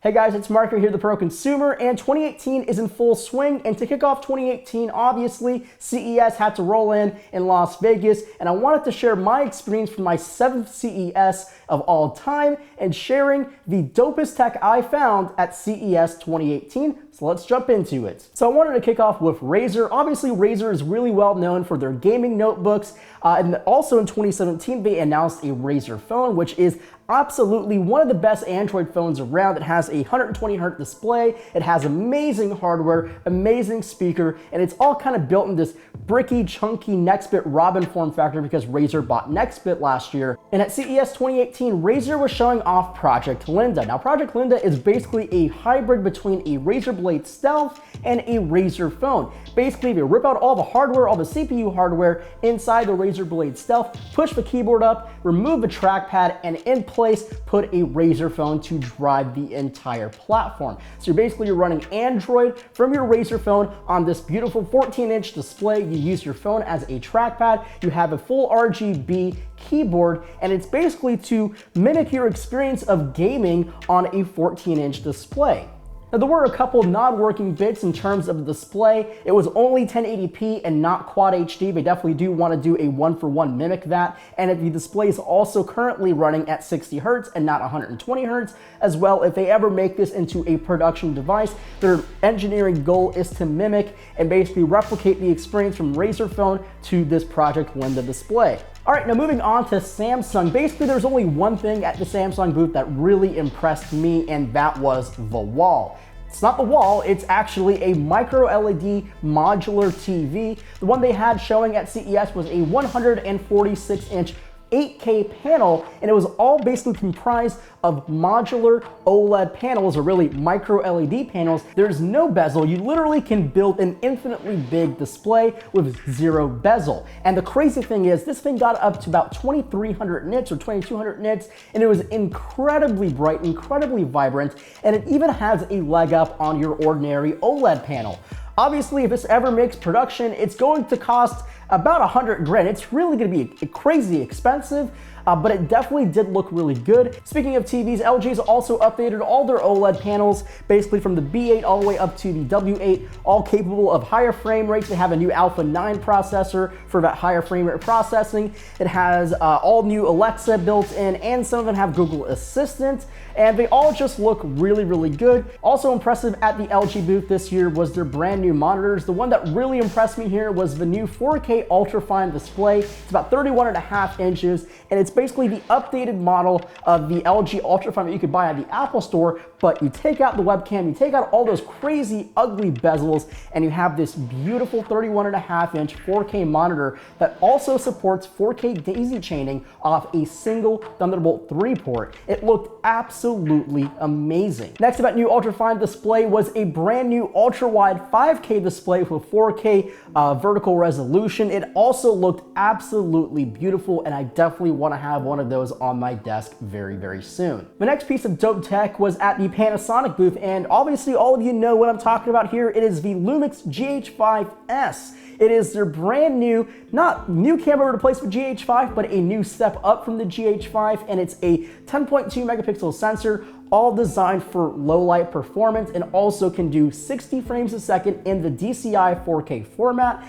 Hey guys, it's Mark here, the Pro Consumer, and 2018 is in full swing. And to kick off 2018, obviously, CES had to roll in Las Vegas, and I wanted to share my experience from my 7th CES of all time and sharing the dopest tech I found at CES 2018. So let's jump into it. So I wanted to kick off with Razer. Obviously, Razer is really well known for their gaming notebooks, and also in 2017, they announced a Razer phone, which is absolutely one of the best Android phones around. It has a 120Hz display, it has amazing hardware, amazing speaker, and it's all kind of built in this bricky, chunky Nextbit Robin form factor because Razer bought Nextbit last year. And at CES 2018, Razer was showing off Project Linda. Now, Project Linda is basically a hybrid between a Razer Blade Stealth and a Razer phone. Basically, they rip out all the hardware, all the CPU hardware inside the Razer Blade Stealth, push the keyboard up, remove the trackpad, and in place put a Razer phone to drive the entire platform. So you're running Android from your Razer phone on this beautiful 14-inch display. You use your phone as a trackpad. You have a full RGB keyboard, and it's basically to mimic your experience of gaming on a 14-inch display. Now, there were a couple non-working bits in terms of the display. It was only 1080p and not Quad HD. They definitely do want to do a one-for-one mimic that. And the display is also currently running at 60 Hz and not 120 Hz as well. If they ever make this into a production device, their engineering goal is to mimic and basically replicate the experience from Razer phone to this Project Linda display. All right, now moving on to Samsung. Basically, there's only one thing at the Samsung booth that really impressed me, and that was the wall. It's not the wall, it's actually a MicroLED modular TV. The one they had showing at CES was a 146-inch 8K panel, and it was all basically comprised of modular OLED panels, or really micro LED panels. There's no bezel. You literally can build an infinitely big display with zero bezel. And the crazy thing is, this thing got up to about 2300 nits or 2200 nits, and it was incredibly bright, incredibly vibrant, and it even has a leg up on your ordinary OLED panel. Obviously, if this ever makes production, it's going to cost about 100 grand. It's really gonna be crazy expensive, but it definitely did look really good. Speaking of TVs, LG's also updated all their OLED panels, basically from the B8 all the way up to the W8, all capable of higher frame rates. They have a new Alpha 9 processor for that higher frame rate processing. It has all new Alexa built in, and some of them have Google Assistant, and they all just look really, really good. Also impressive at the LG booth this year was their brand new monitors. The one that really impressed me here was the new 4K ultra-fine display. It's about 31.5 inches, and it's basically the updated model of the LG ultra-fine that you could buy at the Apple Store, but you take out the webcam, you take out all those crazy, ugly bezels, and you have this beautiful 31.5-inch 4K monitor that also supports 4K daisy chaining off a single Thunderbolt 3 port. It looked absolutely amazing. Next about new ultra-fine display was a brand new ultra-wide 5K display with 4K vertical resolution. It also looked absolutely beautiful, and I definitely want to have one of those on my desk very, very soon. The next piece of dope tech was at the Panasonic booth, and obviously all of you know what I'm talking about here. It is the Lumix GH5s. It is their brand new, not new camera replacement GH5, but a new step up from the GH5, and it's a 10.2 megapixel sensor, all designed for low light performance, and also can do 60 frames a second in the DCI 4K format.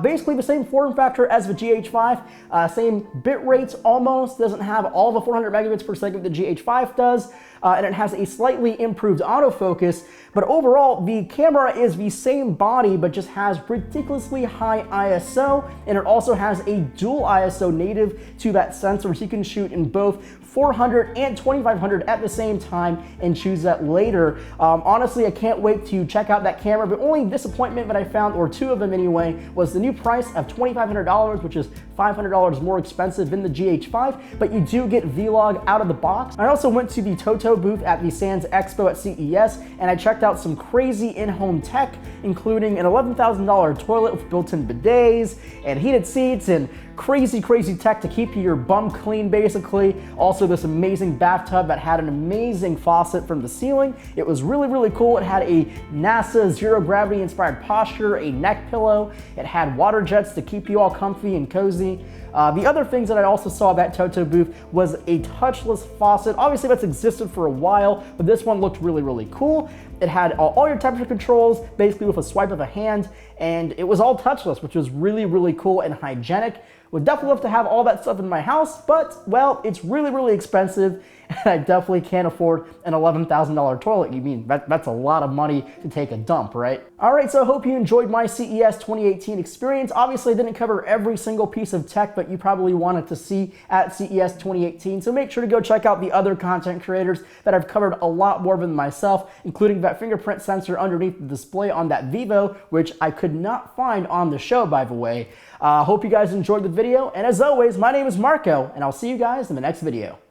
Basically the same form factor as the GH5, same bit rates almost, doesn't have all the 400 megabits per second the GH5 does, and it has a slightly improved autofocus, but overall the camera is the same body but just has ridiculously high ISO, and it also has a dual ISO native to that sensor, so you can shoot in both 400 and 2500 at the same time and choose that later. Honestly, I can't wait to check out that camera. The only disappointment that I found, or two of them anyway, was the new price of $2,500, which is $500 more expensive than the GH5, but you do get Vlog out of the box. I also went to the Toto booth at the Sands Expo at CES, and I checked out some crazy in-home tech, including an $11,000 toilet with built-in bidets and heated seats and crazy tech to keep your bum clean, basically. Also this amazing bathtub that had an amazing faucet from the ceiling. It was really cool. It had a NASA zero gravity inspired posture, a neck pillow. It had water jets to keep you all comfy and cozy. The other things that I also saw at that Toto booth was a touchless faucet. Obviously that's existed for a while, but this one looked really, really cool. It had all your temperature controls basically with a swipe of a hand, and it was all touchless, which was really, really cool and hygienic. Would definitely love to have all that stuff in my house, but, well, it's really, really expensive, and I definitely can't afford an $11,000 toilet. You mean, that's a lot of money to take a dump, right? All right, so I hope you enjoyed my CES 2018 experience. Obviously, I didn't cover every single piece of tech that you probably wanted to see at CES 2018, so make sure to go check out the other content creators that have covered a lot more than myself, including that fingerprint sensor underneath the display on that Vivo, which I could not find on the show, by the way. Hope you guys enjoyed the video, and as always, my name is Marco, and I'll see you guys in the next video.